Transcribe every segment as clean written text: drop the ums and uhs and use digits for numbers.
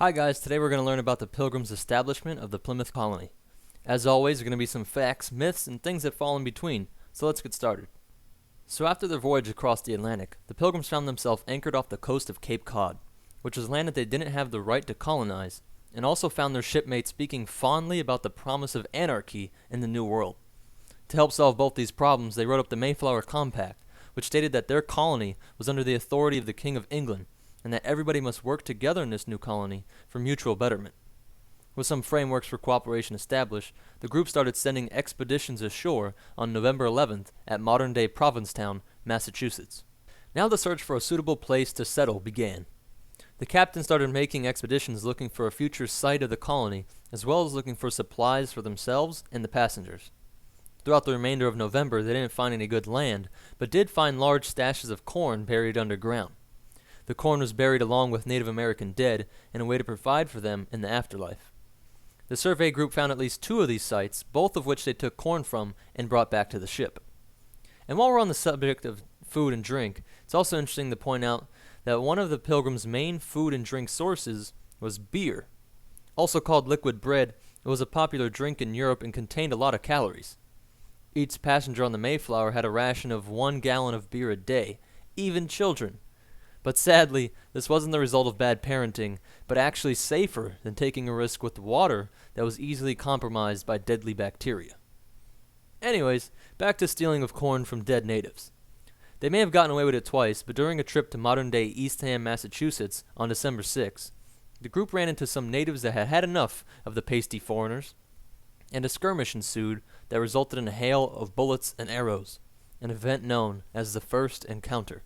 Hi guys, today we're going to learn about the Pilgrims' establishment of the Plymouth Colony. As always, there are going to be some facts, myths, and things that fall in between, so let's get started. So after their voyage across the Atlantic, the Pilgrims found themselves anchored off the coast of Cape Cod, which was land that they didn't have the right to colonize, and also found their shipmates speaking fondly about the promise of anarchy in the New World. To help solve both these problems, they wrote up the Mayflower Compact, which stated that their colony was under the authority of the King of England, and that everybody must work together in this new colony for mutual betterment. With some frameworks for cooperation established, the group started sending expeditions ashore on November 11th at modern-day Provincetown, Massachusetts. Now the search for a suitable place to settle began. The captain started making expeditions looking for a future site of the colony, as well as looking for supplies for themselves and the passengers. Throughout the remainder of November, they didn't find any good land, but did find large stashes of corn buried underground. The corn was buried along with Native American dead in a way to provide for them in the afterlife. The survey group found at least 2 of these sites, both of which they took corn from and brought back to the ship. And while we're on the subject of food and drink, it's also interesting to point out that one of the Pilgrims' main food and drink sources was beer. Also called liquid bread, it was a popular drink in Europe and contained a lot of calories. Each passenger on the Mayflower had a ration of 1 gallon of beer a day, even children. But sadly, this wasn't the result of bad parenting, but actually safer than taking a risk with water that was easily compromised by deadly bacteria. Anyways, back to stealing of corn from dead natives. They may have gotten away with it twice, but during a trip to modern-day Eastham, Massachusetts on December 6, the group ran into some natives that had had enough of the pasty foreigners, and a skirmish ensued that resulted in a hail of bullets and arrows, an event known as the First Encounter.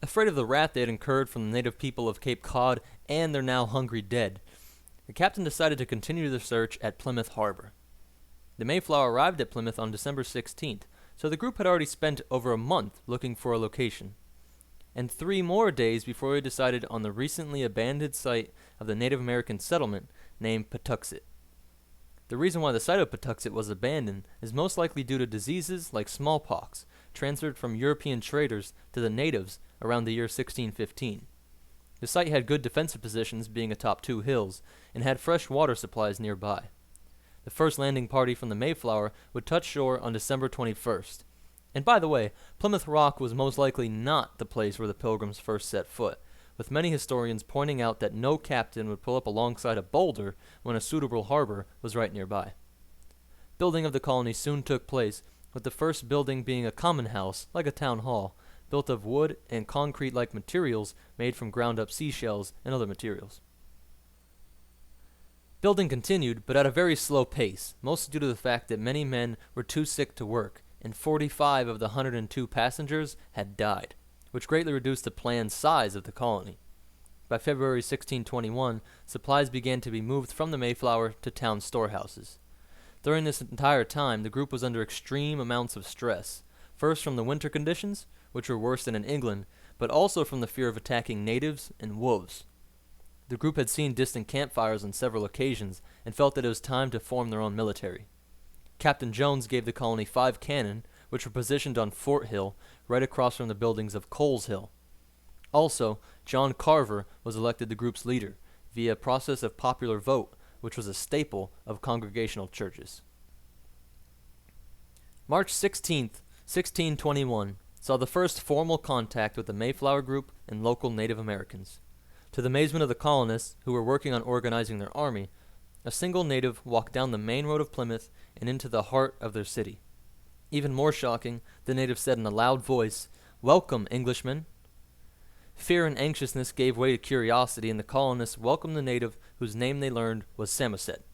Afraid of the wrath they had incurred from the native people of Cape Cod and their now hungry dead, the captain decided to continue the search at Plymouth Harbor. The Mayflower arrived at Plymouth on December 16th, so the group had already spent over a month looking for a location, and 3 more days before they decided on the recently abandoned site of the Native American settlement named Patuxet. The reason why the site of Patuxet was abandoned is most likely due to diseases like smallpox, transferred from European traders to the natives around the year 1615. The site had good defensive positions, being atop 2 hills, and had fresh water supplies nearby. The first landing party from the Mayflower would touch shore on December 21st. And by the way, Plymouth Rock was most likely not the place where the Pilgrims first set foot, with many historians pointing out that no captain would pull up alongside a boulder when a suitable harbor was right nearby. Building of the colony soon took place, with the first building being a common house, like a town hall, built of wood and concrete-like materials made from ground-up seashells and other materials. Building continued, but at a very slow pace, mostly due to the fact that many men were too sick to work, and 45 of the 102 passengers had died, which greatly reduced the planned size of the colony. By February 1621, supplies began to be moved from the Mayflower to town storehouses. During this entire time, the group was under extreme amounts of stress, first from the winter conditions, which were worse than in England, but also from the fear of attacking natives and wolves. The group had seen distant campfires on several occasions and felt that it was time to form their own military. Captain Jones gave the colony 5 cannon, which were positioned on Fort Hill, right across from the buildings of Coles Hill. Also, John Carver was elected the group's leader, via a process of popular vote, which was a staple of congregational churches. March 16th, 1621, saw the first formal contact with the Mayflower group and local Native Americans. To the amazement of the colonists, who were working on organizing their army, a single native walked down the main road of Plymouth and into the heart of their city. Even more shocking, the native said in a loud voice, "Welcome, Englishmen." Fear and anxiousness gave way to curiosity, and the colonists welcomed the native whose name they learned was Samoset.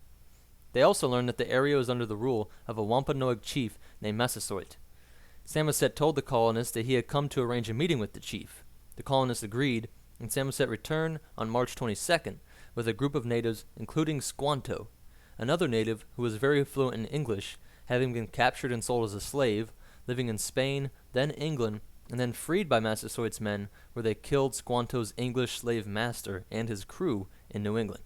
They also learned that the area was under the rule of a Wampanoag chief named Massasoit. Samoset told the colonists that he had come to arrange a meeting with the chief. The colonists agreed, and Samoset returned on March 22nd with a group of natives, including Squanto, another native who was very fluent in English, having been captured and sold as a slave, living in Spain, then England, and then freed by Massasoit's men, where they killed Squanto's English slave master and his crew in New England.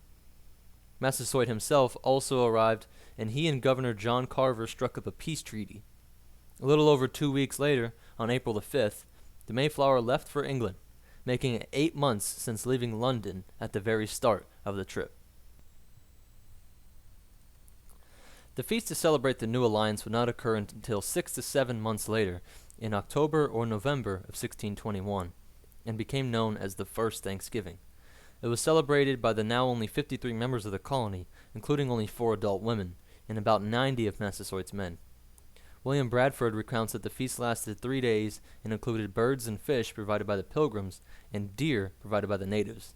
Massasoit himself also arrived, and he and Governor John Carver struck up a peace treaty. A little over 2 weeks later, on April the 5th, the Mayflower left for England, making it 8 months since leaving London at the very start of the trip. The feast to celebrate the new alliance would not occur until 6 to 7 months later, in October or November of 1621, and became known as the First Thanksgiving. It was celebrated by the now only 53 members of the colony, including only 4 adult women, and about 90 of Massasoit's men. William Bradford recounts that the feast lasted 3 days and included birds and fish provided by the Pilgrims and deer provided by the natives.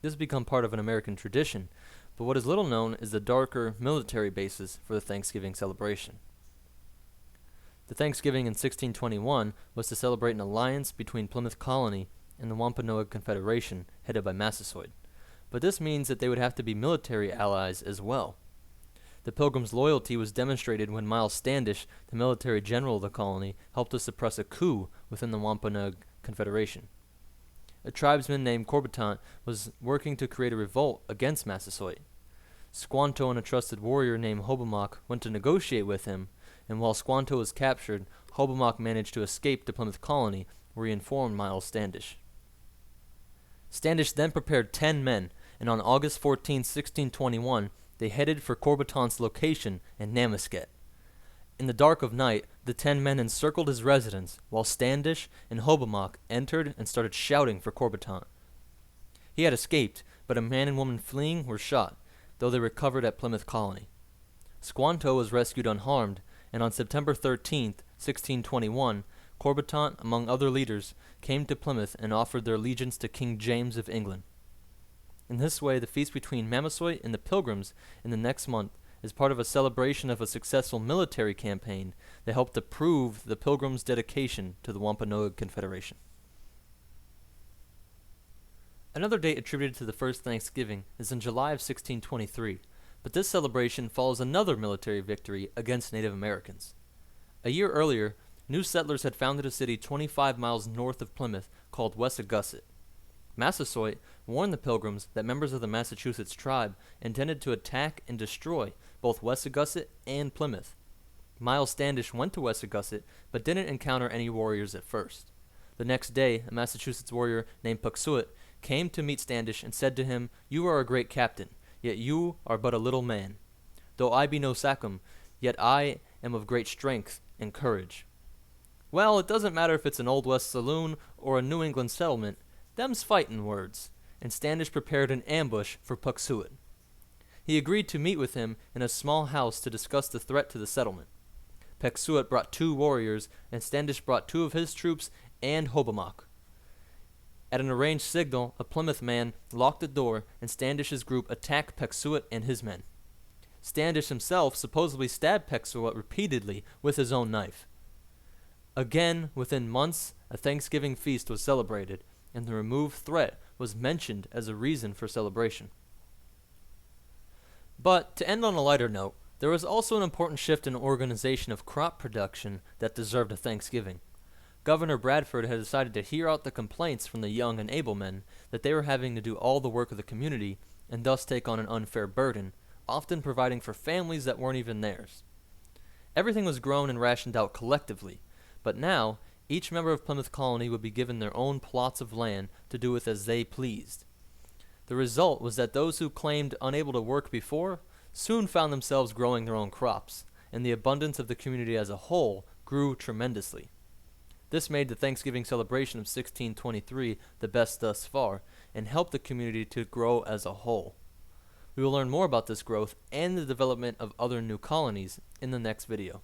This has become part of an American tradition, but what is little known is the darker military basis for the Thanksgiving celebration. The Thanksgiving in 1621 was to celebrate an alliance between Plymouth Colony and the Wampanoag Confederation, headed by Massasoit, but this means that they would have to be military allies as well. The Pilgrims' loyalty was demonstrated when Miles Standish, the military general of the colony, helped to suppress a coup within the Wampanoag Confederation. A tribesman named Corbitant was working to create a revolt against Massasoit. Squanto and a trusted warrior named Hobomok went to negotiate with him, and while Squanto was captured, Hobomok managed to escape to Plymouth Colony, where he informed Miles Standish. Standish then prepared 10 men, and on August 14, 1621, they headed for Corbitant's location in Namasket. In the dark of night, the 10 men encircled his residence, while Standish and Hobomok entered and started shouting for Corbitant. He had escaped, but a man and woman fleeing were shot, though they recovered at Plymouth Colony. Squanto was rescued unharmed, and on September 13, 1621, Corbitant, among other leaders, came to Plymouth and offered their allegiance to King James of England. In this way, the feast between Massasoit and the Pilgrims in the next month is part of a celebration of a successful military campaign that helped to prove the Pilgrims' dedication to the Wampanoag Confederation. Another date attributed to the first Thanksgiving is in July of 1623, but this celebration follows another military victory against Native Americans. A year earlier, new settlers had founded a city 25 miles north of Plymouth called Wessagusset. Massasoit warned the Pilgrims that members of the Massachusetts tribe intended to attack and destroy both Wessagusset and Plymouth. Miles Standish went to Wessagusset, but didn't encounter any warriors at first. The next day, a Massachusetts warrior named Puxuit came to meet Standish and said to him, "You are a great captain, yet you are but a little man. Though I be no Sachem, yet I am of great strength and courage." Well, it doesn't matter if it's an Old West saloon or a New England settlement, them's fightin' words, and Standish prepared an ambush for Puxuit. He agreed to meet with him in a small house to discuss the threat to the settlement. Puxuit brought 2 warriors, and Standish brought 2 of his troops and Hobomok. At an arranged signal, a Plymouth man locked the door, and Standish's group attacked Puxuit and his men. Standish himself supposedly stabbed Puxuit repeatedly with his own knife. Again, within months, a Thanksgiving feast was celebrated, and the removed threat was mentioned as a reason for celebration. But, to end on a lighter note, there was also an important shift in organization of crop production that deserved a Thanksgiving. Governor Bradford had decided to hear out the complaints from the young and able men that they were having to do all the work of the community and thus take on an unfair burden, often providing for families that weren't even theirs. Everything was grown and rationed out collectively, but now each member of Plymouth Colony would be given their own plots of land to do with as they pleased. The result was that those who claimed unable to work before soon found themselves growing their own crops, and the abundance of the community as a whole grew tremendously. This made the Thanksgiving celebration of 1623 the best thus far, and helped the community to grow as a whole. We will learn more about this growth and the development of other new colonies in the next video.